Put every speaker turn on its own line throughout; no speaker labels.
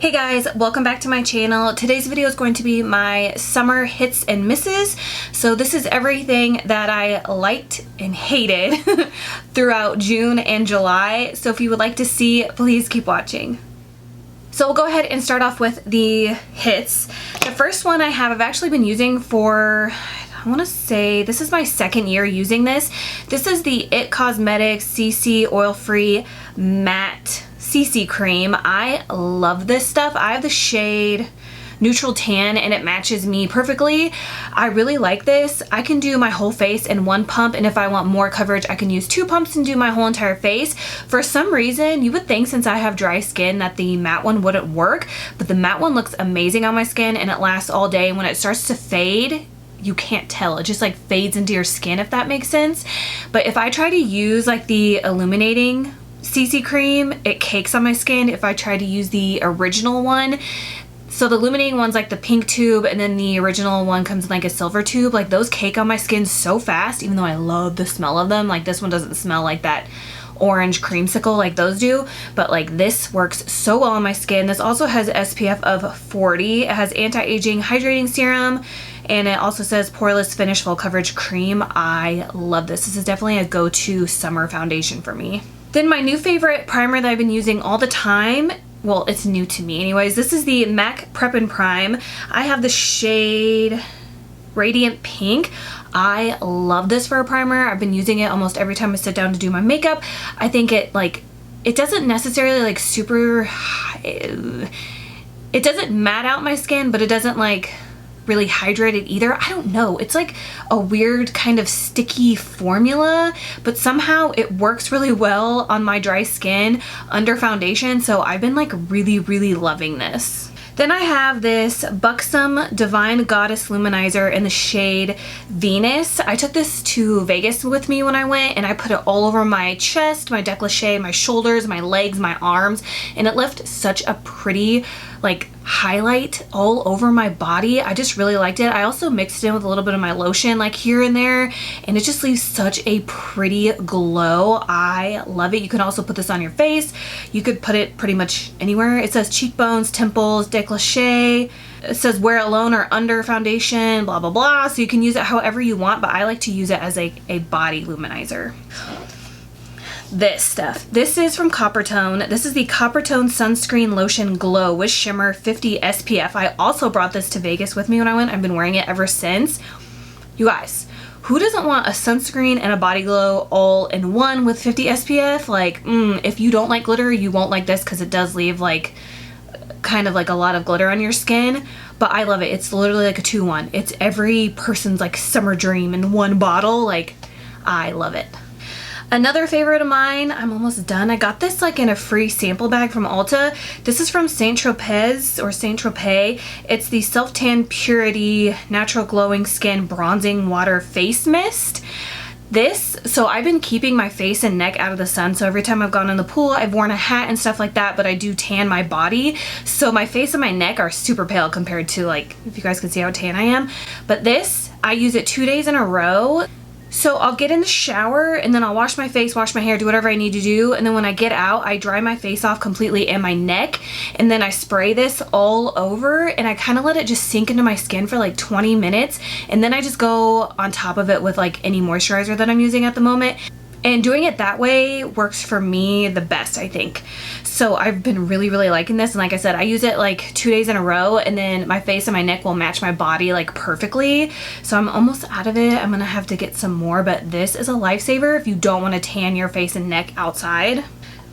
Hey guys, welcome back to my channel. Today's video is going to be my summer hits and misses. So this is everything that I liked and hated throughout June and July. So if you would like to see, please keep watching. So we'll go ahead and start off with the hits. The first one I've actually been using for, I want to say this is my second year using this. This is the IT Cosmetics CC Oil-Free Matte CC Cream. I love this stuff. I have the shade Neutral Tan and it matches me perfectly. I really like this. I can do my whole face in one pump, and if I want more coverage I can use 2 pumps and do my whole entire face. For some reason, you would think since I have dry skin that the matte one wouldn't work, but the matte one looks amazing on my skin and it lasts all day. When it starts to fade, you can't tell. It just like fades into your skin, if that makes sense. But if I try to use like the Illuminating CC cream, it cakes on my skin. If I try to use the original one, so the Illuminating one's like the pink tube and then the original one comes in like a silver tube, like those cake on my skin so fast, even though I love the smell of them. Like this one doesn't smell like that orange creamsicle like those do, but like this works so well on my skin. This also has SPF of 40. It has anti-aging hydrating serum, and it also says poreless finish full coverage cream. I love this. This is definitely a go-to summer foundation for me. Then my new favorite primer that I've been using all the time, well, it's new to me anyways, this is the MAC Prep and Prime. I have the shade Radiant Pink. I love this for a primer. I've been using it almost every time I sit down to do my makeup. I think it doesn't necessarily like super, it doesn't matte out my skin, but it doesn't like really hydrate it either. I don't know. It's like a weird kind of sticky formula, but somehow it works really well on my dry skin under foundation. So I've been like really loving this. Then I have this Buxom Divine Goddess Luminizer in the shade Venus. I took this to Vegas with me when I went, and I put it all over my chest, my décolleté, my shoulders, my legs, my arms, and it left such a pretty like highlight all over my body. I just really liked it. I also mixed it in with a little bit of my lotion like here and there, and it just leaves such a pretty glow. I love it. You can also put this on your face. You could put it pretty much anywhere. It says cheekbones, temples, décolleté. It says wear alone or under foundation, blah blah blah. So you can use it however you want, but I like to use it as a body luminizer. This stuff. This is from Coppertone. This is the Coppertone Sunscreen Lotion Glow with Shimmer 50 SPF. I also brought this to Vegas with me when I went. I've been wearing it ever since. You guys, who doesn't want a sunscreen and a body glow all in one with 50 SPF? Like, if you don't like glitter, you won't like this because it does leave like kind of like a lot of glitter on your skin. But I love it. It's literally like a 2-in-1. It's every person's like summer dream in one bottle. Like, I love it. Another favorite of mine, I'm almost done. I got this like in a free sample bag from Ulta. This is from Saint Tropez or Saint Tropez. It's the Self Tan Purity Natural Glowing Skin Bronzing Water Face Mist. So I've been keeping my face and neck out of the sun, so every time I've gone in the pool I've worn a hat and stuff like that, but I do tan my body, so my face and my neck are super pale compared to, like, if you guys can see how tan I am. But this, I use it 2 days in a row. So I'll get in the shower and then I'll wash my face, wash my hair, do whatever I need to do, and then when I get out I dry my face off completely and my neck, and then I spray this all over and I kind of let it just sink into my skin for like 20 minutes, and then I just go on top of it with like any moisturizer that I'm using at the moment. And doing it that way works for me the best, I think. So I've been really liking this, and like I said, I use it like 2 days in a row, and then my face and my neck will match my body like perfectly. So I'm almost out of it. I'm gonna have to get some more, but this is a lifesaver if you don't want to tan your face and neck outside.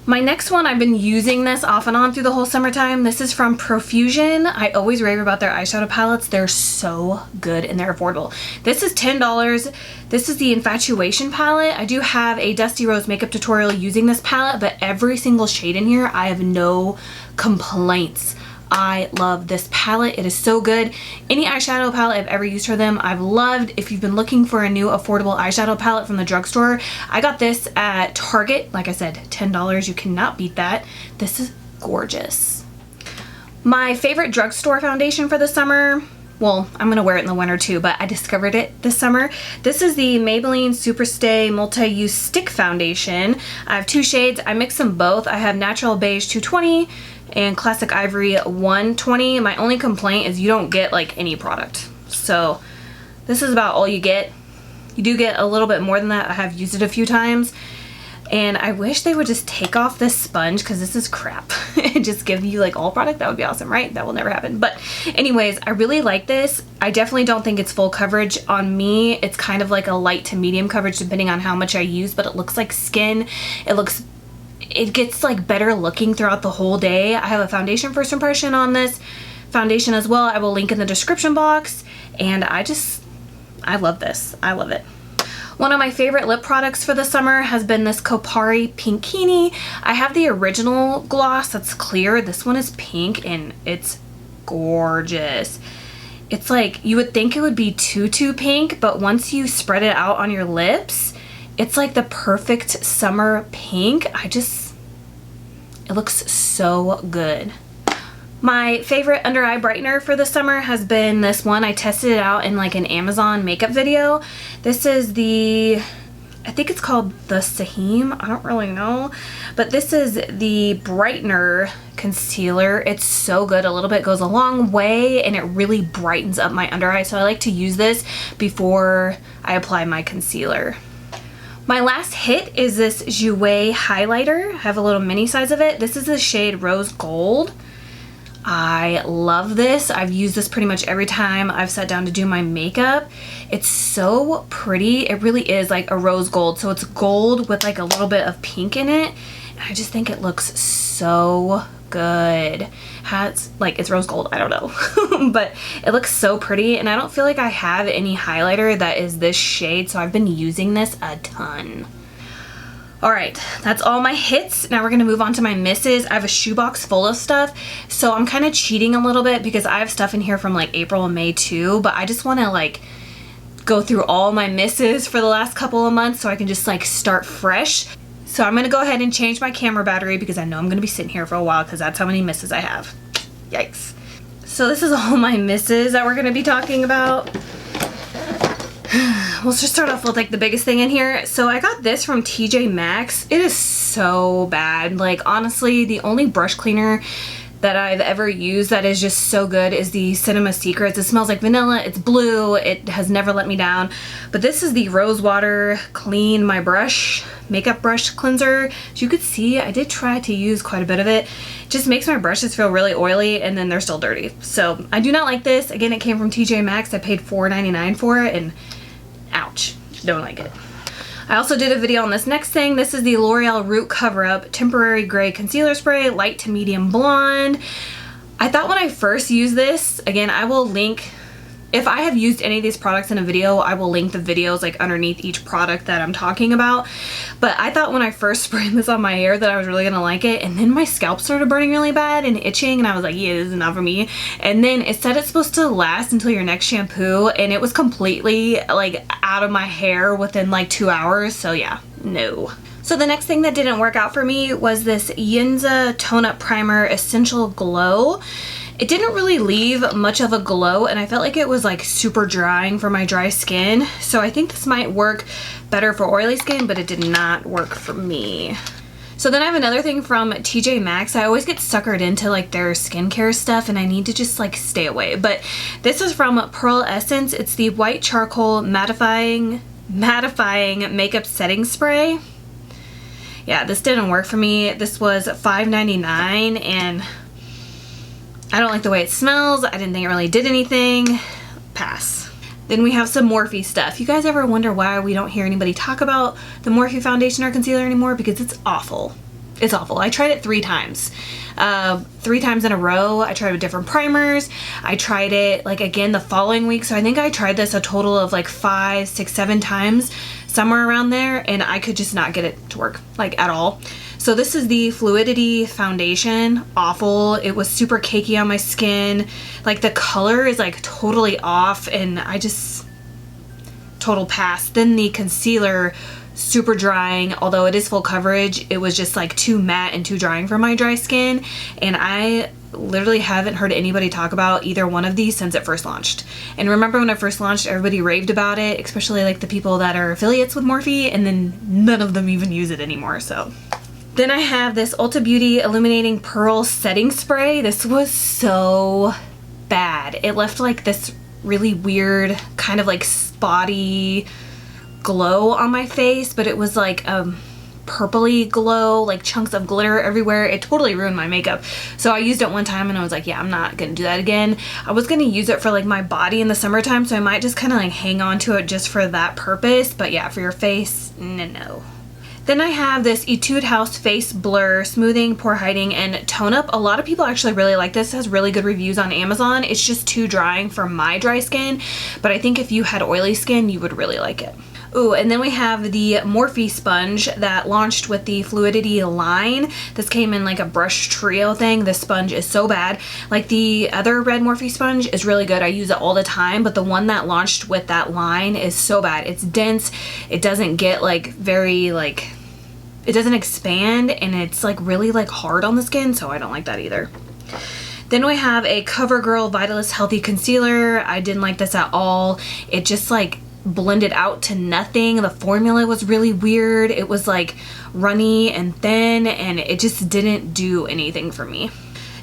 My next one, I've been using this off and on through the whole summertime. This is from Profusion. I always rave about their eyeshadow palettes. They're so good and they're affordable. This is $10. This is the Infatuation palette. I do have a Dusty Rose makeup tutorial using this palette, but every single shade in here, I have no complaints. I love this palette. It is so good. Any eyeshadow palette I've ever used for them, I've loved. If you've been looking for a new affordable eyeshadow palette from the drugstore, I got this at Target. Like I said, $10. You cannot beat that. This is gorgeous. My favorite drugstore foundation for the summer, Well, I'm gonna wear it in the winter too, but I discovered it this summer. This is the Maybelline Superstay Multi-Use Stick Foundation. I have 2 shades. I mix them both. I have Natural Beige 220 and Classic Ivory 120. My only complaint is you don't get like any product. So this is about all you get. You do get a little bit more than that. I have used it a few times. And I wish they would just take off this sponge because this is crap and just give you like all product. That would be awesome, right? That will never happen. But anyways, I really like this. I definitely don't think it's full coverage on me. It's kind of like a light to medium coverage depending on how much I use, but it looks like skin. It gets like better looking throughout the whole day. I have a foundation first impression on this foundation as well. I will link in the description box. And I love this. I love it. One of my favorite lip products for the summer has been this Kopari Pikini. I have the original gloss that's clear. This one is pink and it's gorgeous. It's like, you would think it would be too pink, but once you spread it out on your lips, it's like the perfect summer pink. It looks so good. My favorite under eye brightener for the summer has been this one. I tested it out in like an Amazon makeup video. This is I think it's called the Saem. I don't really know. But this is the Brightener concealer. It's so good. A little bit goes a long way and it really brightens up my under eye. So I like to use this before I apply my concealer. My last hit is this Jouer highlighter. I have a little mini size of it. This is the shade Rose Gold. I love this. I've used this pretty much every time I've sat down to do my makeup. It's so pretty. It really is like a rose gold. So it's gold with like a little bit of pink in it. And I just think it looks so good. It's rose gold, I don't know. But it looks so pretty and I don't feel like I have any highlighter that is this shade. So I've been using this a ton. Alright, that's all my hits. Now we're going to move on to my misses. I have a shoebox full of stuff, so I'm kind of cheating a little bit because I have stuff in here from like April and May too, but I just want to like go through all my misses for the last couple of months so I can just like start fresh. So I'm going to go ahead and change my camera battery because I know I'm going to be sitting here for a while because that's how many misses I have. Yikes. So this is all my misses that we're going to be talking about. We'll just start off with like the biggest thing in here. So I got this from TJ Maxx. It is so bad. Like honestly, the only brush cleaner that I've ever used that is just so good is the Cinema Secrets. It smells like vanilla. It's blue. It has never let me down. But this is the Rosewater Clean My Brush makeup brush cleanser. As you could see, I did try to use quite a bit of it. It just makes my brushes feel really oily and then they're still dirty. So I do not like this. Again, it came from TJ Maxx. I paid $4.99 for it and ouch, don't like it. I also did a video on this next thing. This is the L'Oreal Root Cover Up Temporary Gray Concealer Spray, light to medium blonde. I thought when I first used this, again, I will link, if I have used any of these products in a video, I will link the videos like underneath each product that I'm talking about. But I thought when I first sprayed this on my hair that I was really gonna like it, and then my scalp started burning really bad and itching, and I was like, yeah, this is not for me. And then it said it's supposed to last until your next shampoo, and it was completely like out of my hair within like 2 hours. So yeah, no. So the next thing that didn't work out for me was this Yensa Tone Up Primer Essential Glow. It didn't really leave much of a glow and I felt like it was like super drying for my dry skin. So I think this might work better for oily skin, but it did not work for me. So then I have another thing from TJ Maxx. I always get suckered into like their skincare stuff and I need to just like stay away. But this is from Pearlessence. It's the White Charcoal Mattifying Makeup Setting Spray. Yeah, this didn't work for me. This was $5.99 and I don't like the way it smells. I didn't think it really did anything. Pass. Then we have some Morphe stuff. You guys ever wonder why we don't hear anybody talk about the Morphe foundation or concealer anymore? Because it's awful. It's awful. I tried it 3 times. 3 times in a row. I tried it with different primers. I tried it like again the following week. So I think I tried this a total of like 5, 6, 7 times, somewhere around there, and I could just not get it to work like at all. So this is the Fluidity foundation. Awful. It was super cakey on my skin. Like the color is like totally off and I just total pass. Then the concealer, super drying. Although it is full coverage, it was just like too matte and too drying for my dry skin. And I literally haven't heard anybody talk about either one of these since it first launched. And remember when it first launched, everybody raved about it, especially like the people that are affiliates with Morphe, and then none of them even use it anymore, so. Then I have this Ulta Beauty Illuminating Pearl Setting Spray. This was so bad. It left like this really weird kind of like spotty glow on my face, but it was like purpley glow, like chunks of glitter everywhere. It totally ruined my makeup. So I used it one time and I was like, yeah, I'm not gonna do that again. I was gonna use it for like my body in the summertime, so I might just kind of like hang on to it just for that purpose. But yeah, for your face, no. Then I have this Etude House Face Blur Smoothing, Pore Hiding, and Tone Up. A lot of people actually really like this. It has really good reviews on Amazon. It's just too drying for my dry skin, but I think if you had oily skin, you would really like it. Ooh, and then we have the Morphe Sponge that launched with the Fluidity line. This came in like a brush trio thing. This sponge is so bad. Like the other red Morphe sponge is really good. I use it all the time, but the one that launched with that line is so bad. It's dense. It doesn't get like very like, it doesn't expand, and it's like really like hard on the skin, so I don't like that either. Then we have a CoverGirl Vitalist Healthy Concealer. I didn't like this at all. It just like blended out to nothing. The formula was really weird. It was like runny and thin, and it just didn't do anything for me.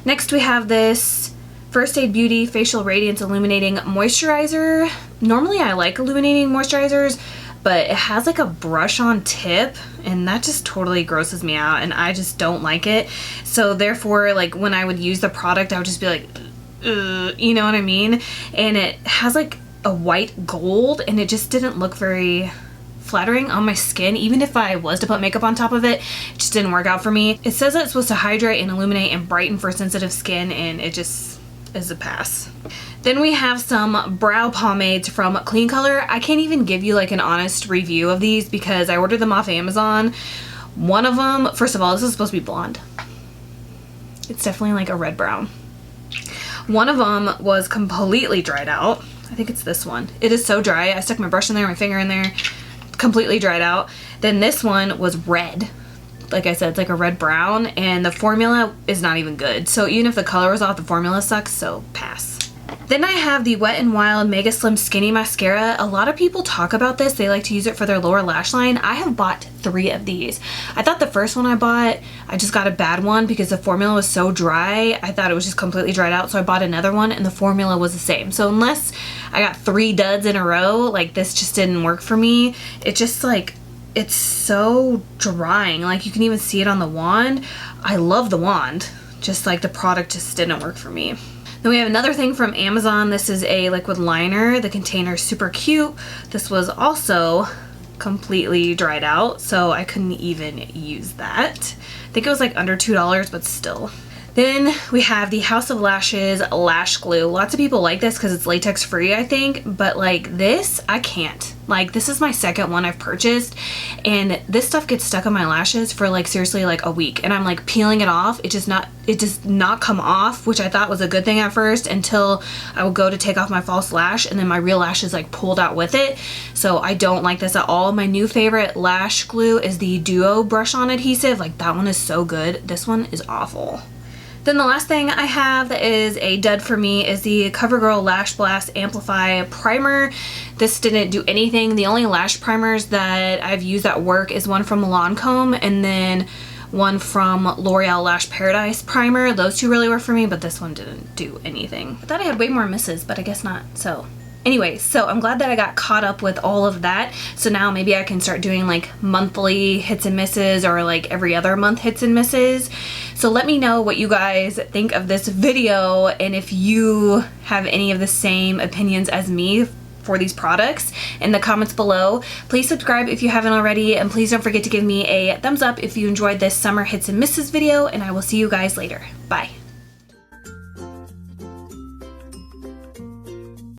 Next we have this First Aid Beauty Facial Radiance Illuminating Moisturizer. Normally I like illuminating moisturizers, but it has like a brush on tip, and that just totally grosses me out, and I just don't like it. So therefore, like when I would use the product, I would just be like, you know what I mean? And it has like a white gold, and it just didn't look very flattering on my skin. Even if I was to put makeup on top of it, it just didn't work out for me. It says that it's supposed to hydrate and illuminate and brighten for sensitive skin, and it just is a pass. Then we have some brow pomades from Kleancolor. I can't even give you like an honest review of these because I ordered them off Amazon. One of them, first of all, this is supposed to be blonde. It's definitely like a red brown. One of them was completely dried out. I think it's this one. It is so dry. I stuck my brush in there, my finger in there, completely dried out. Then this one was red. Like I said, it's like a red brown, and the formula is not even good. So even if the color was off, the formula sucks, so pass. Then I have the Wet n Wild Mega Slim Skinny Mascara. A lot of people talk about this. They like to use it for their lower lash line. I have bought 3 of these. I thought the first one I bought, I just got a bad one because the formula was so dry. I thought it was just completely dried out, so I bought another one and the formula was the same. So unless I got 3 duds in a row, like this just didn't work for me. It just like, it's so drying. Like you can even see it on the wand. I love the wand, just like the product just didn't work for me. Then we have another thing from Amazon. This is a liquid liner. The container is super cute. This was also completely dried out, so I couldn't even use that. I think it was like under $2, but still. Then we have the House of Lashes Lash Glue. Lots of people like this because it's latex free, I think, but like this, I can't. Like this is my second one I've purchased, and this stuff gets stuck on my lashes for like seriously like a week, and I'm like peeling it off. It does not come off, which I thought was a good thing at first until I would go to take off my false lash, and then my real lashes like pulled out with it. So I don't like this at all. My new favorite lash glue is the Duo brush on adhesive. Like that one is so good. This one is awful. Then the last thing I have that is a dud for me is the CoverGirl Lash Blast Amplify Primer. This didn't do anything. The only lash primers that I've used at work is one from Lancome and then one from L'Oreal Lash Paradise Primer. Those two really worked for me, but this one didn't do anything. I thought I had way more misses, but I guess not. So anyway, so I'm glad that I got caught up with all of that. So now maybe I can start doing like monthly hits and misses or like every other month hits and misses. So let me know what you guys think of this video, and if you have any of the same opinions as me for these products in the comments below. Please subscribe if you haven't already, and please don't forget to give me a thumbs up if you enjoyed this summer hits and misses video, and I will see you guys later. Bye.